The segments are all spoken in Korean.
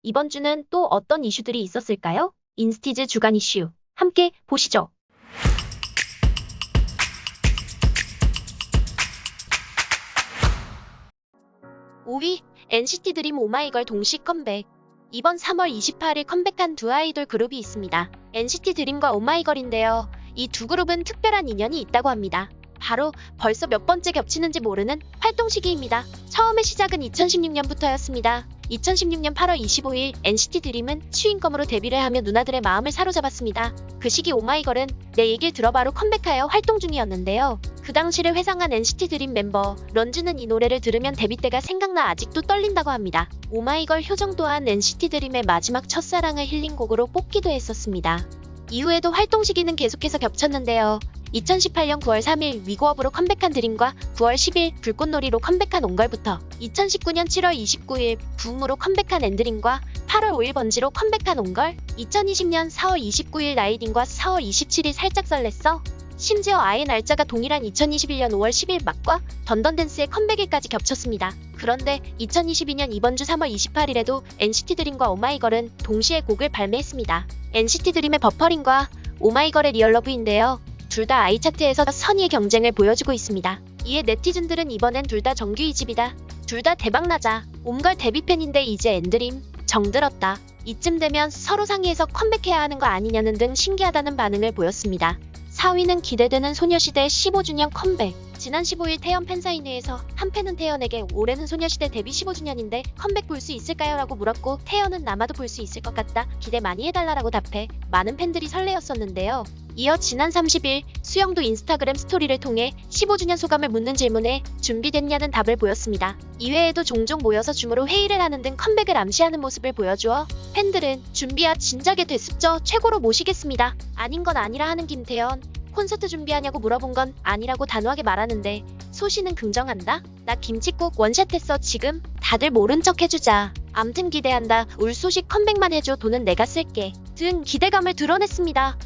이번 주는 또 어떤 이슈들이 있었을까요? 인스티즈 주간 이슈 함께 보시죠. 5위 NCT 드림 오마이걸 동시 컴백. 이번 3월 28일 컴백한 두 아이돌 그룹이 있습니다. NCT 드림과 오마이걸인데요. 이 두 그룹은 특별한 인연이 있다고 합니다. 바로 벌써 몇 번째 겹치는지 모르는 활동 시기입니다. 처음의 시작은 2016년부터였습니다. 2016년 8월 25일 NCT 드림은 추인검으로 데뷔를 하며 누나들의 마음을 사로잡았습니다. 그 시기 오마이걸은 내 얘길 들어봐로 컴백하여 활동 중이었는데요. 그 당시를 회상한 NCT 드림 멤버 런쥔은 이 노래를 들으면 데뷔 때가 생각나 아직도 떨린다고 합니다. 오마이걸 효정 또한 NCT 드림의 마지막 첫사랑을 힐링 곡으로 뽑기도 했었습니다. 이후에도 활동 시기는 계속해서 겹쳤는데요. 2018년 9월 3일 위고업으로 컴백한 드림과 9월 10일 불꽃놀이로 컴백한 온걸부터 2019년 7월 29일 부음으로 컴백한 엔드림과 8월 5일 번지로 컴백한 온걸, 2020년 4월 29일 나이딘과 4월 27일 살짝 설렜어. 심지어 아예 날짜가 동일한 2021년 5월 10일 막과 던던댄스의 컴백일까지 겹쳤습니다. 그런데 2022년 이번 주 3월 28일에도 NCT 드림과 오마이걸은 동시에 곡을 발매했습니다. NCT 드림의 버퍼링과 오마이걸의 리얼러브인데요. 둘 다 아이 차트에서 선의의 경쟁을 보여주고 있습니다. 이에 네티즌들은 이번엔 둘 다 정규 2집이다. 둘 다 대박나자. 옴걸 데뷔팬인데 이제 엔드림. 정들었다. 이쯤 되면 서로 상의해서 컴백해야 하는 거 아니냐는 등 신기하다는 반응을 보였습니다. 4위는 기대되는 소녀시대 15주년 컴백. 지난 15일 태연 팬사인회에서 한 팬은 태연에게 올해는 소녀시대 데뷔 15주년인데 컴백 볼 수 있을까요? 라고 물었고 태연은 아마도 볼 수 있을 것 같다. 기대 많이 해달라라고 답해 많은 팬들이 설레었었는데요. 이어 지난 30일 수영도 인스타그램 스토리를 통해 15주년 소감을 묻는 질문에 준비됐냐는 답을 보였습니다. 이외에도 종종 모여서 줌으로 회의를 하는 등 컴백을 암시하는 모습을 보여주어 팬들은 준비야 진작에 됐습죠. 최고로 모시겠습니다. 아닌 건 아니라 하는 김태연. 콘서트 준비하냐고 물어본 건 아니라고 단호하게 말하는데 소신은 긍정한다? 나 김치국 원샷 했어 지금? 다들 모른 척 해주자. 암튼 기대한다. 울 소식 컴백만 해줘. 돈은 내가 쓸게. 등 기대감을 드러냈습니다.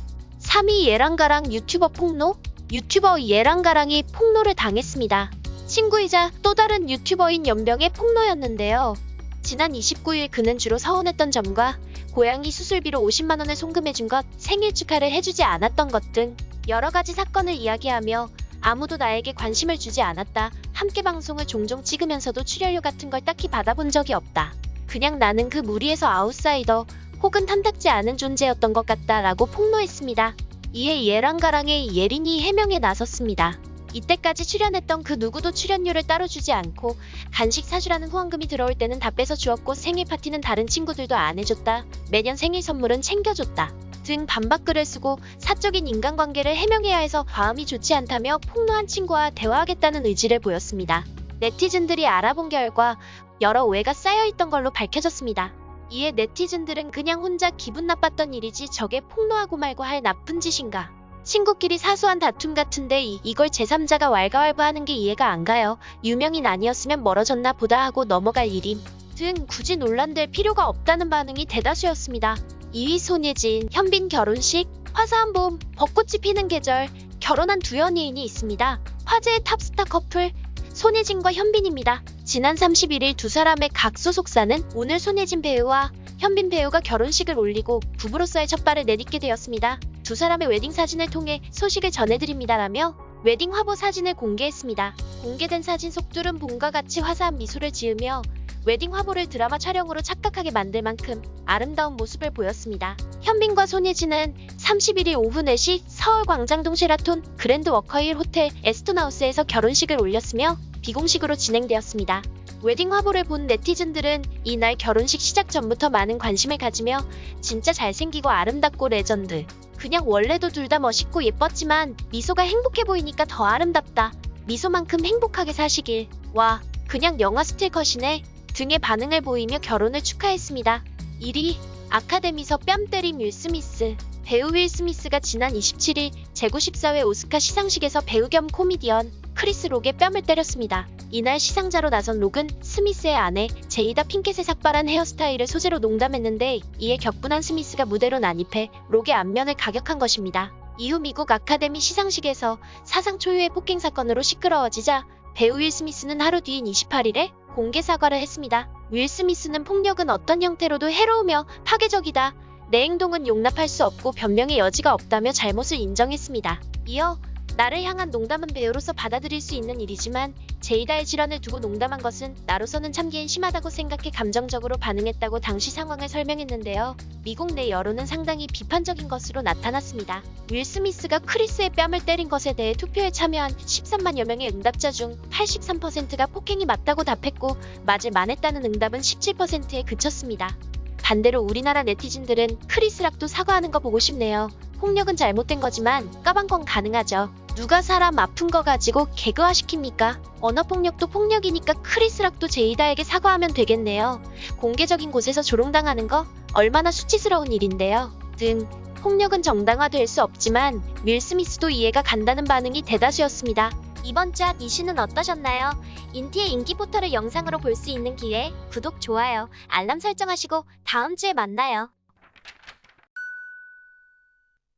3위 예랑가랑 유튜버 폭로? 유튜버 예랑가랑이 폭로를 당했습니다. 친구이자 또 다른 유튜버인 연병의 폭로였는데요. 지난 29일 그는 주로 서운했던 점과 고양이 수술비로 50만원을 송금해준 것, 생일 축하를 해주지 않았던 것 등 여러가지 사건을 이야기하며 아무도 나에게 관심을 주지 않았다. 함께 방송을 종종 찍으면서도 출연료 같은 걸 딱히 받아본 적이 없다. 그냥 나는 그 무리에서 아웃사이더 혹은 탐탁지 않은 존재였던 것 같다 라고 폭로했습니다. 이에 예랑가랑의 예린이 해명에 나섰습니다. 이때까지 출연했던 그 누구도 출연료를 따로 주지 않고 간식 사주라는 후원금이 들어올 때는 다 뺏어 주었고 생일 파티는 다른 친구들도 안 해줬다. 매년 생일 선물은 챙겨줬다. 등 반박글을 쓰고 사적인 인간관계를 해명해야 해서 마음이 좋지 않다며 폭로한 친구와 대화하겠다는 의지를 보였습니다. 네티즌들이 알아본 결과 여러 오해가 쌓여있던 걸로 밝혀졌습니다. 이에 네티즌들은 그냥 혼자 기분 나빴던 일이지 저게 폭로하고 말고 할 나쁜 짓인가. 친구끼리 사소한 다툼 같은데 이걸 제3자가 왈가왈부하는 게 이해가 안 가요. 유명인 아니었으면 멀어졌나 보다 하고 넘어갈 일임. 등 굳이 논란될 필요가 없다는 반응이 대다수였습니다. 2위 손예진, 현빈 결혼식, 화사한 봄, 벚꽃이 피는 계절, 결혼한 두 연예인이 있습니다. 화제의 탑스타 커플, 손예진과 현빈입니다. 지난 31일 두 사람의 각 소속사는 오늘 손예진 배우와 현빈 배우가 결혼식을 올리고 부부로서의 첫 발을 내딛게 되었습니다. 두 사람의 웨딩 사진을 통해 소식을 전해드립니다라며 웨딩 화보 사진을 공개했습니다. 공개된 사진 속 둘은 봄과 같이 화사한 미소를 지으며 웨딩 화보를 드라마 촬영으로 착각하게 만들 만큼 아름다운 모습을 보였습니다. 현빈과 손예진은 31일 오후 4시 서울 광장동 쉐라톤 그랜드 워커힐 호텔 에스톤하우스에서 결혼식을 올렸으며 비공식으로 진행되었습니다. 웨딩 화보를 본 네티즌들은 이날 결혼식 시작 전부터 많은 관심을 가지며 진짜 잘생기고 아름답고 레전드. 그냥 원래도 둘 다 멋있고 예뻤지만 미소가 행복해 보이니까 더 아름답다. 미소만큼 행복하게 사시길. 와, 그냥 영화 스틸 컷이네. 등의 반응을 보이며 결혼을 축하했습니다. 1위 아카데미서 뺨 때린 윌 스미스. 배우 윌 스미스가 지난 27일 제94회 오스카 시상식에서 배우 겸 코미디언 크리스 록의 뺨을 때렸습니다. 이날 시상자로 나선 록은 스미스의 아내 제이다 핑켓의 삭발한 헤어스타일을 소재로 농담했는데 이에 격분한 스미스가 무대로 난입해 록의 안면을 가격한 것입니다. 이후 미국 아카데미 시상식에서 사상 초유의 폭행 사건으로 시끄러워지자 배우 윌 스미스는 하루 뒤인 28일에 공개 사과를 했습니다. 윌 스미스는 폭력은 어떤 형태로도 해로우며 파괴적이다. 내 행동은 용납할 수 없고 변명의 여지가 없다며 잘못을 인정했습니다. 이어 나를 향한 농담은 배우로서 받아들일 수 있는 일이지만 제이다의 질환을 두고 농담한 것은 나로서는 참기엔 심하다고 생각해 감정적으로 반응했다고 당시 상황을 설명했는데요. 미국 내 여론은 상당히 비판적인 것으로 나타났습니다. 윌 스미스가 크리스의 뺨을 때린 것에 대해 투표에 참여한 13만여 명의 응답자 중 83%가 폭행이 맞다고 답했고 맞을 만했다는 응답은 17%에 그쳤습니다. 반대로 우리나라 네티즌들은 크리스 락도 사과하는 거 보고 싶네요. 폭력은 잘못된 거지만 까방 건 가능하죠. 누가 사람 아픈 거 가지고 개그화 시킵니까? 언어폭력도 폭력이니까 크리스 락도 제이다에게 사과하면 되겠네요. 공개적인 곳에서 조롱당하는 거 얼마나 수치스러운 일인데요. 등 폭력은 정당화될 수 없지만 윌 스미스도 이해가 간다는 반응이 대다수였습니다. 이번 주 핫 이슈는 어떠셨나요? 인티의 인기 포털을 영상으로 볼 수 있는 기회 구독, 좋아요, 알람 설정하시고 다음 주에 만나요.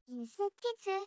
인스티즈